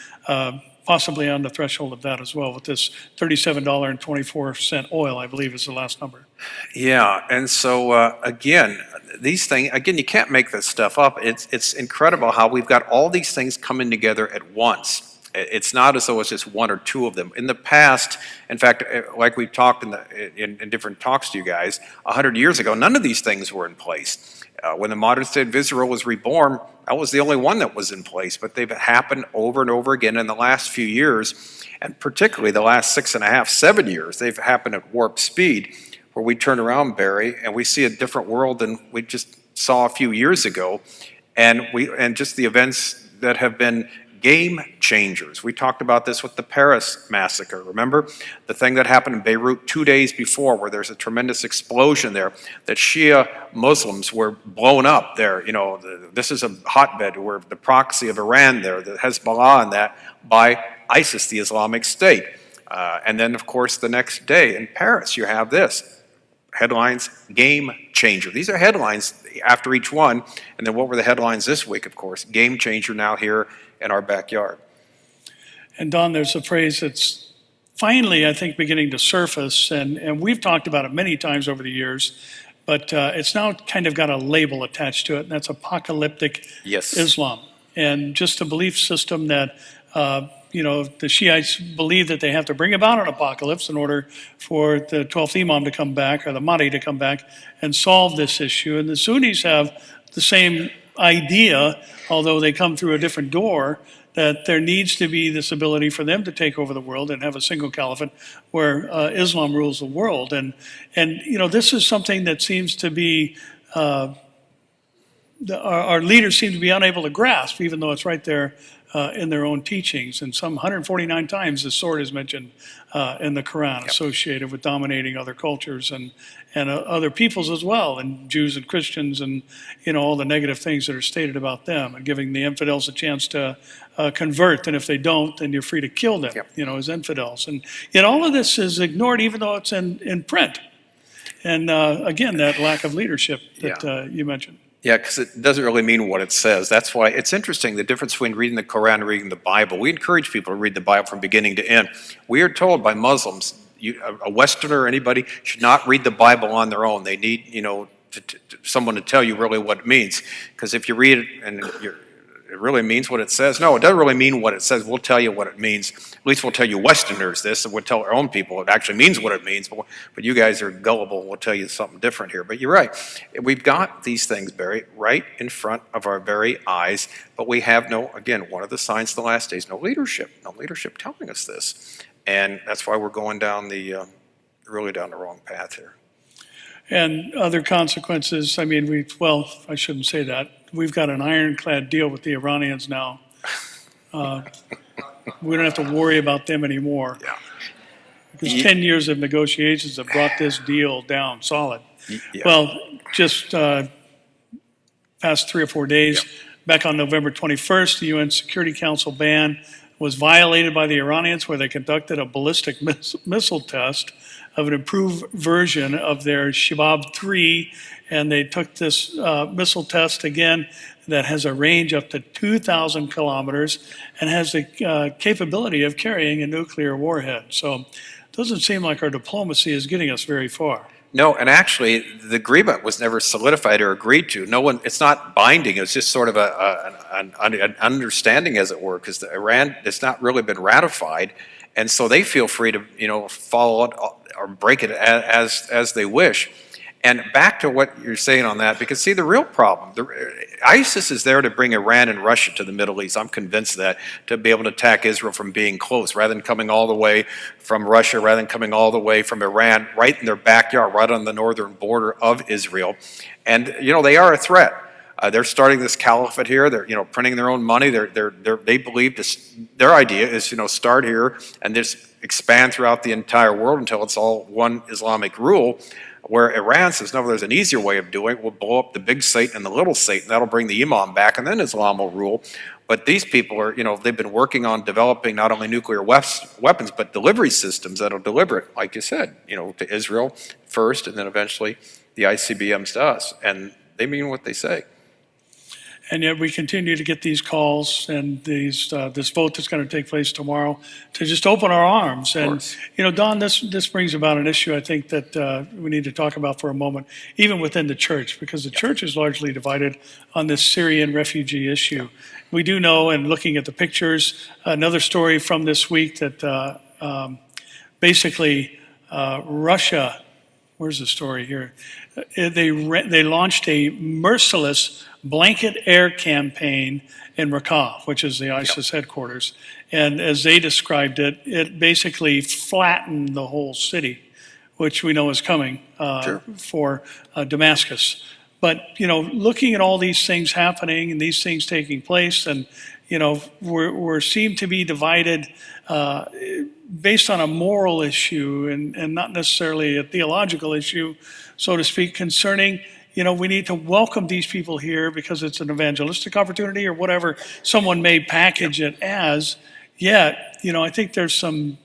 possibly on the threshold of that as well, with this $37.24 oil, I believe is the last number.
Yeah, and so again, these things, again, you can't make this stuff up. It's incredible how we've got all these things coming together at once. It's not as though it's just one or two of them. In the past, in fact, like we've talked in different talks to you guys, 100 years ago, none of these things were in place. When the modern state of Israel was reborn, that was the only one that was in place, but they've happened over and over again in the last few years, and particularly the last 6.5, 7 years, they've happened at warp speed, where we turn around, Barry, and we see a different world than we just saw a few years ago, and just the events that have been game changers. We talked about this with the Paris massacre. Remember the thing that happened in Beirut 2 days before, where there's a tremendous explosion there, that Shia Muslims were blown up there. This is a hotbed where the proxy of Iran there, the Hezbollah and that, by ISIS, the Islamic State. And then, of course, the next day in Paris, you have this. Headlines, game changer. These are headlines after each one. And then what were the headlines this week, of course? Game changer now here in our backyard.
And Don, there's a phrase that's finally, I think, beginning to surface, and we've talked about it many times over the years, but it's now kind of got a label attached to it, and that's apocalyptic Islam. And just a belief system that, the Shiites believe that they have to bring about an apocalypse in order for the 12th Imam to come back, or the Mahdi to come back and solve this issue. And the Sunnis have the same idea, although they come through a different door, that there needs to be this ability for them to take over the world and have a single caliphate where Islam rules the world. And this is something that seems to be, our leaders seem to be unable to grasp, even though it's right there in their own teachings. And some 149 times the sword is mentioned in the Quran, associated with dominating other cultures and other peoples as well, and Jews and Christians, and all the negative things that are stated about them, and giving the infidels a chance to convert. And if they don't, then you're free to kill them, as infidels. And yet all of this is ignored, even though it's in print. And again, that lack of leadership that you mentioned.
Yeah, because it doesn't really mean what it says. That's why it's interesting, the difference between reading the Quran and reading the Bible. We encourage people to read the Bible from beginning to end. We are told by Muslims, a Westerner or anybody should not read the Bible on their own. They need, someone to tell you really what it means. Because if you read it and it really means what it says, no, it doesn't really mean what it says. We'll tell you what it means. At least we'll tell you Westerners this, and we'll tell our own people it actually means what it means. But you guys are gullible, and we'll tell you something different here. But you're right. We've got these things, Barry, right in front of our very eyes, but we have one of the signs of the last days, no leadership telling us this. And that's why we're going down really down the wrong path here. And
other consequences, I shouldn't say that. We've got an ironclad deal with the Iranians now. We don't have to worry about them anymore.
Yeah.
Because 10 years of negotiations have brought this deal down solid.
Yeah.
Well, just past 3 or 4 days, back on November 21st, the UN Security Council ban was violated by the Iranians, where they conducted a ballistic missile test of an improved version of their Shabab-3, and they took this missile test again that has a range up to 2,000 kilometers and has the capability of carrying a nuclear warhead. So it doesn't seem like our diplomacy is getting us very far.
No, and actually, the agreement was never solidified or agreed to. It's not binding. It's just sort of an understanding, as it were, because Iran, it's not really been ratified, and so they feel free to, follow it or break it as they wish. And back to what you're saying on that, because see, the real problem, ISIS is there to bring Iran and Russia to the Middle East. I'm convinced that, to be able to attack Israel from being close, rather than coming all the way from Russia, rather than coming all the way from Iran, right in their backyard, right on the northern border of Israel. And, they are a threat. They're starting this caliphate here. They're, printing their own money. They believe their idea is, start here and just expand throughout the entire world until it's all one Islamic rule. Where Iran says, no, there's an easier way of doing it. We'll blow up the big Satan and the little Satan. That'll bring the imam back, and then Islam will rule. But these people are, they've been working on developing not only nuclear weapons, but delivery systems that'll deliver it, like you said, to Israel first, and then eventually the ICBMs to us. And they mean what they say.
And yet we continue to get these calls and this vote that's going to take place tomorrow to just open our arms. And, Don, this brings about an issue I think that we need to talk about for a moment, even within the church, because the church is largely divided on this Syrian refugee issue. We do know, and looking at the pictures, another story from this week that basically Russia, where's the story here? They launched a merciless blanket air campaign in Raqqa, which is the ISIS headquarters. And as they described it, it basically flattened the whole city, which we know is coming for Damascus. But, looking at all these things happening and these things taking place, and, we seem to be divided based on a moral issue and not necessarily a theological issue, so to speak, concerning, we need to welcome these people here because it's an evangelistic opportunity or whatever someone may package it as. Yet, I think there's some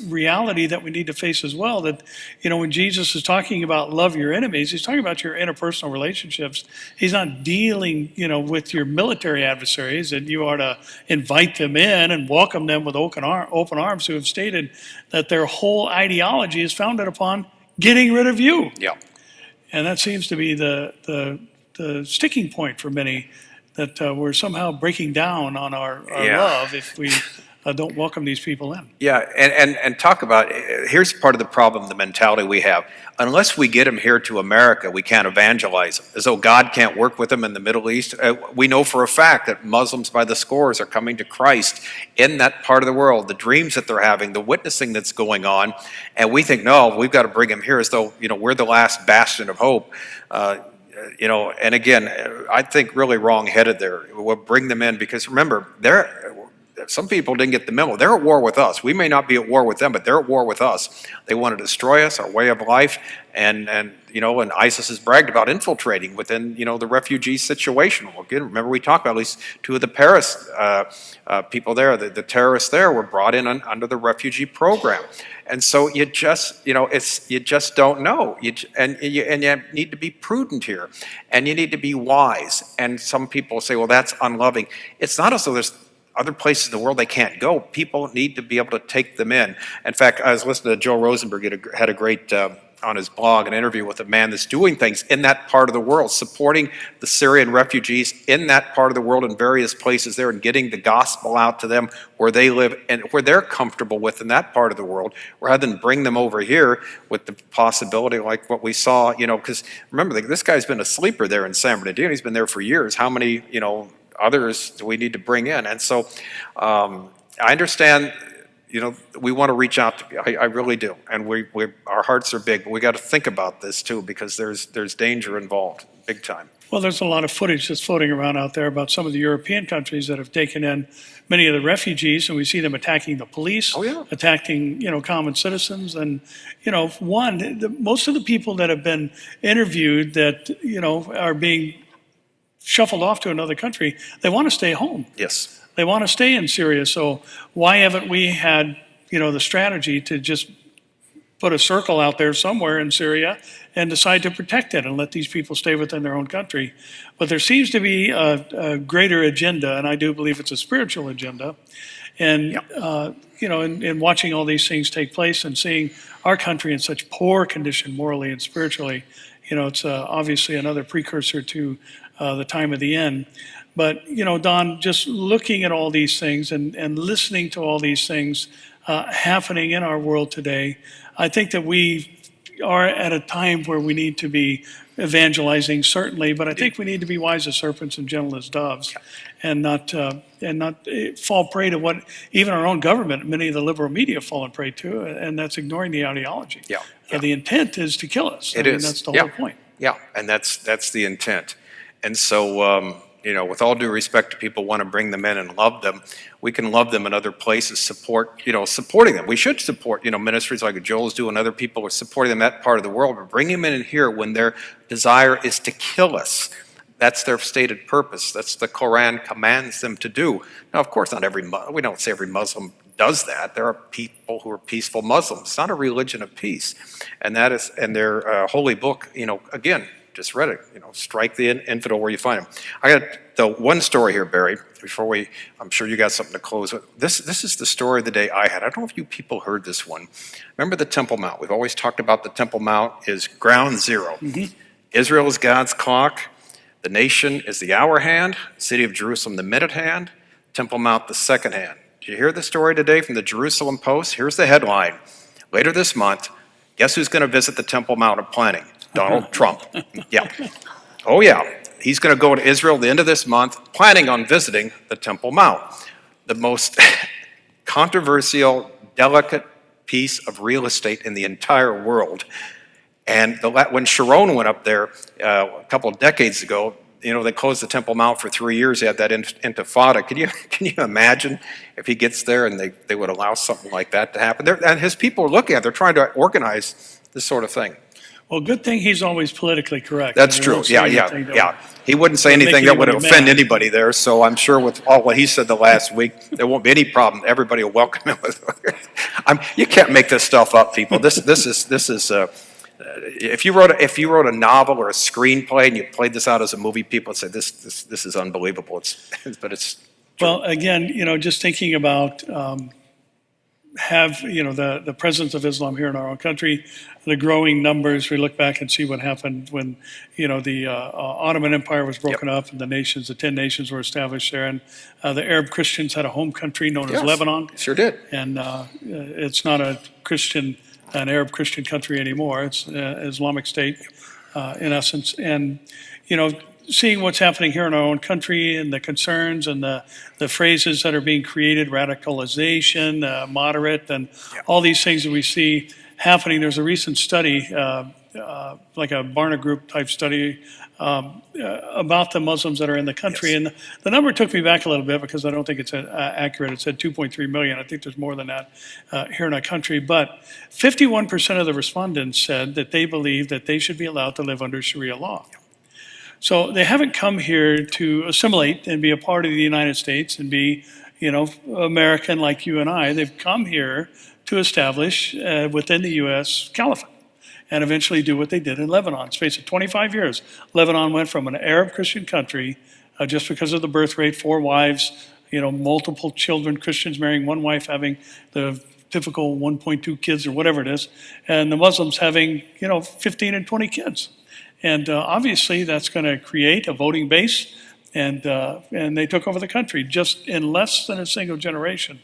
reality that we need to face as well, that, when Jesus is talking about love your enemies, he's talking about your interpersonal relationships. He's not dealing, with your military adversaries, and you are to invite them in and welcome them with open arms, who have stated that their whole ideology is founded upon getting rid of you.
Yeah.
And that seems to be the sticking point for many, that we're somehow breaking down on our love if we don't welcome these people in.
Yeah, and talk about, here's part of the problem, the mentality we have. Unless we get them here to America, we can't evangelize them, as though God can't work with them in the Middle East. We know for a fact that Muslims by the scores are coming to Christ in that part of the world, the dreams that they're having, the witnessing that's going on, and we think, no, we've got to bring them here as though, we're the last bastion of hope. And again, I think really wrong-headed there. We'll bring them in because, remember, some people didn't get the memo. They're at war with us. We may not be at war with them, but they're at war with us. They want to destroy us, our way of life, and ISIS has bragged about infiltrating within, the refugee situation. Well, again, remember we talked about at least two of the Paris people there, the terrorists there were brought in under the refugee program. And so you just, you just don't know. You need to be prudent here, and you need to be wise. And some people say, well, that's unloving. It's not as though there's other places in the world they can't go. People need to be able to take them in. In fact, I was listening to Joe Rosenberg, had a great, on his blog, an interview with a man that's doing things in that part of the world, supporting the Syrian refugees in that part of the world in various places there, and getting the gospel out to them where they live and where they're comfortable with in that part of the world, rather than bring them over here with the possibility like what we saw, because remember, this guy's been a sleeper there in San Bernardino. He's been there for years. How many, others do we need to bring in? And so I understand, we want to reach out to people. I really do. And our hearts are big, but we got to think about this too, because there's danger involved, big time.
Well, there's a lot of footage that's floating around out there about some of the European countries that have taken in many of the refugees, and we see them attacking the police, attacking, common citizens. And, most of the people that have been interviewed that, are being shuffled off to another country, they want to stay home.
Yes.
They want to stay in Syria. So why haven't we had, the strategy to just put a circle out there somewhere in Syria and decide to protect it and let these people stay within their own country? But there seems to be a greater agenda, and I do believe it's a spiritual agenda. And, in watching all these things take place and seeing our country in such poor condition morally and spiritually, it's obviously another precursor to the time of the end. But, Don, just looking at all these things and listening to all these things happening in our world today, I think that we are at a time where we need to be evangelizing, certainly, but I think we need to be wise as serpents and gentle as doves, and not fall prey to what even our own government, many of the liberal media, have fallen prey to, and that's ignoring the ideology. The intent is to kill us.
It is.
That's the whole point.
Yeah, and that's the intent. And so, with all due respect to people want to bring them in and love them, we can love them in other places, supporting them. We should support, ministries like Joel's doing, other people are supporting them in that part of the world, but bring them in here when their desire is to kill us. That's their stated purpose. That's the Quran commands them to do. Now, of course, we don't say every Muslim does that. There are people who are peaceful Muslims. It's not a religion of peace. And their holy book, again, just read it, strike the infidel where you find him. I got the one story here, Barry, I'm sure you got something to close with. This is the story of the day I had. I don't know if you people heard this one. Remember the Temple Mount? We've always talked about the Temple Mount is ground zero. Mm-hmm. Israel is God's clock. The nation is the hour hand, city of Jerusalem the minute hand, Temple Mount the second hand. Did you hear the story today from the Jerusalem Post? Here's the headline. Later this month, guess who's going to visit the Temple Mount of planning? Donald Trump. Yeah. Oh yeah. He's going to go to Israel the end of this month, planning on visiting the Temple Mount. The most controversial, delicate piece of real estate in the entire world. And when Sharon went up there a couple of decades ago, they closed the Temple Mount for 3 years. They had that intifada. Can you imagine if he gets there and they would allow something like that to happen? And his people are looking at it. They're trying to organize this sort of thing.
Well, good thing he's always politically correct.
That's true. Yeah. He wouldn't say anything that would offend anybody there. So I'm sure with all what he said the last week, there won't be any problem. Everybody will welcome him. You can't make this stuff up, people. This is. If you wrote a novel or a screenplay and you played this out as a movie, people would say this is unbelievable. But it's true.
Well, again, just thinking about the presence of Islam here in our own country, the growing numbers. We look back and see what happened when the Ottoman Empire was broken up and the 10 nations were established there, and the Arab Christians had a home country known as Lebanon.
Sure did.
And it's not an Arab Christian country anymore. It's Islamic State, in essence. And, seeing what's happening here in our own country and the concerns and the phrases that are being created, radicalization, moderate, and all these things that we see happening. There's a recent study, like a Barna Group type study, about the Muslims that are in the country. Yes. And the number took me back a little bit because I don't think it's accurate. It said 2.3 million. I think there's more than that here in our country. But 51% of the respondents said that they believe that they should be allowed to live under Sharia law. So they haven't come here to assimilate and be a part of the United States and be, American like you and I. They've come here to establish within the U.S. caliphate and eventually do what they did in Lebanon. Space of 25 years, Lebanon went from an Arab Christian country, just because of the birth rate, 4 wives, multiple children, Christians marrying one wife, having the typical 1.2 kids or whatever it is, and the Muslims having, 15 and 20 kids. And obviously that's going to create a voting base, and they took over the country just in less than a single generation.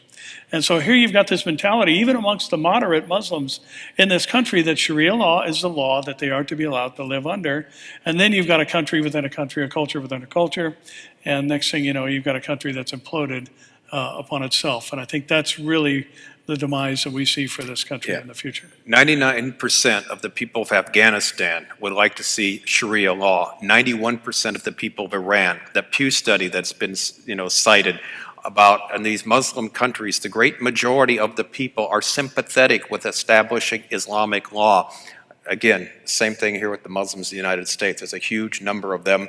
And so here you've got this mentality, even amongst the moderate Muslims in this country, that Sharia law is the law that they are to be allowed to live under. And then you've got a country within a country, a culture within a culture. And next thing you know, you've got a country that's imploded upon itself. And I think that's really the demise that we see for this country in the future.
99% of the people of Afghanistan would like to see Sharia law. 91% of the people of Iran. That Pew study that's been cited about in these Muslim countries, the great majority of the people are sympathetic with establishing Islamic law. Again, same thing here with the Muslims in the United States. There's a huge number of them.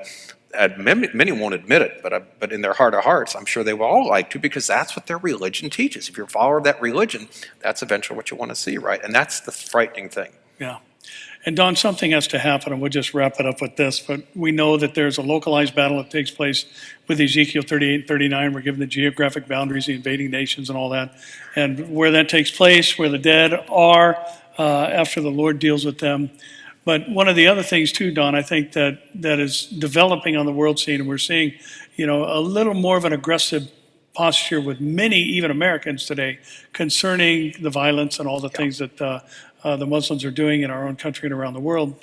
Many won't admit it, but in their heart of hearts, I'm sure they will all like to, because that's what their religion teaches. If you're a follower of that religion, that's eventually what you want to see, right? And that's the frightening thing.
Yeah. And Don, something has to happen, and we'll just wrap it up with this, but we know that there's a localized battle that takes place with Ezekiel 38 and 39. We're given the geographic boundaries, the invading nations and all that, and where that takes place, where the dead are after the Lord deals with them. But one of the other things too, Don, I think that is developing on the world scene, and we're seeing, a little more of an aggressive posture with many, even Americans today, concerning the violence and all the things that the Muslims are doing in our own country and around the world.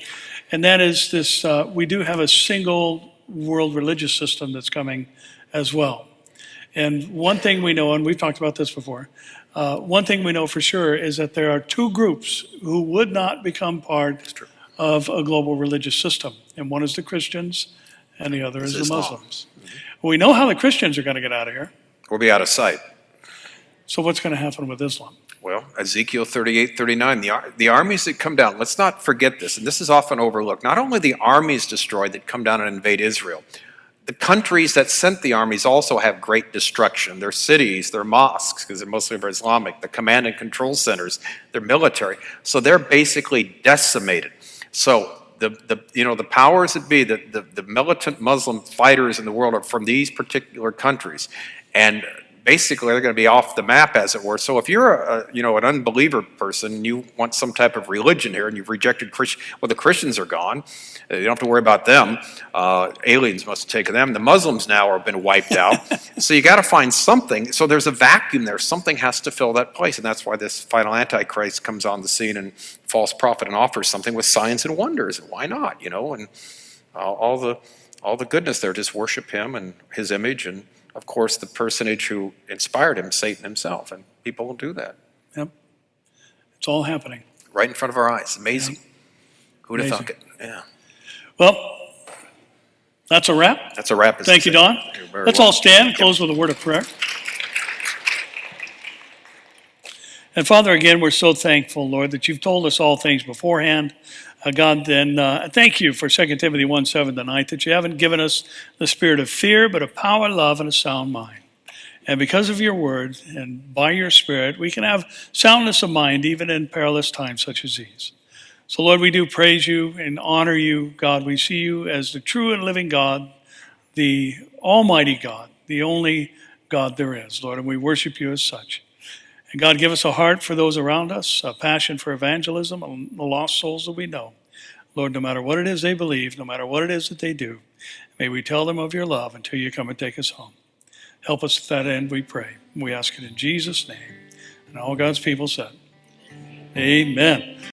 And that is this, we do have a single world religious system that's coming as well. And one thing we know, and we've talked about this before, one thing we know for sure is that there are 2 groups who would not become part of a global religious system. And one is the Christians, and the other is the
Islam.
Muslims. We know how the Christians are going to get out of here.
We'll be out of sight.
So what's going to happen with Islam?
Well, Ezekiel 38, 39, the armies that come down, let's not forget this, and this is often overlooked. Not only the armies destroyed that come down and invade Israel, the countries that sent the armies also have great destruction. Their cities, their mosques, because they're mostly Islamic, the command and control centers, their military. So they're basically decimated. So the powers that be, the militant Muslim fighters in the world are from these particular countries. And basically they're going to be off the map, as it were. So if you're an unbeliever person and you want some type of religion here and you've rejected the Christians are gone. You don't have to worry about them. Aliens must have taken them. The Muslims now have been wiped out. So you got to find something. So there's a vacuum there. Something has to fill that place, and that's why this final Antichrist comes on the scene and false prophet and offers something with signs and wonders. And why not? And all the goodness there. Just worship him and his image, and of course the personage who inspired him, Satan himself. And people will do that.
Yep. It's all happening.
Right in front of our eyes. Amazing. Yep. Who'd have thunk it? Yeah.
Well, that's a wrap.
That's a wrap.
Thank you, Don. Let's all stand and close with a word of prayer. And Father, again, we're so thankful, Lord, that you've told us all things beforehand. God, then thank you for 2 Timothy 1:7 tonight, that you haven't given us the spirit of fear, but of power, love, and a sound mind. And because of your word and by your spirit, we can have soundness of mind even in perilous times such as these. So, Lord, we do praise you and honor you, God. We see you as the true and living God, the almighty God, the only God there is, Lord, and we worship you as such. And God, give us a heart for those around us, a passion for evangelism, and the lost souls that we know. Lord, no matter what it is they believe, no matter what it is that they do, may we tell them of your love until you come and take us home. Help us to that end, we pray. We ask it in Jesus' name. And all God's people said, amen.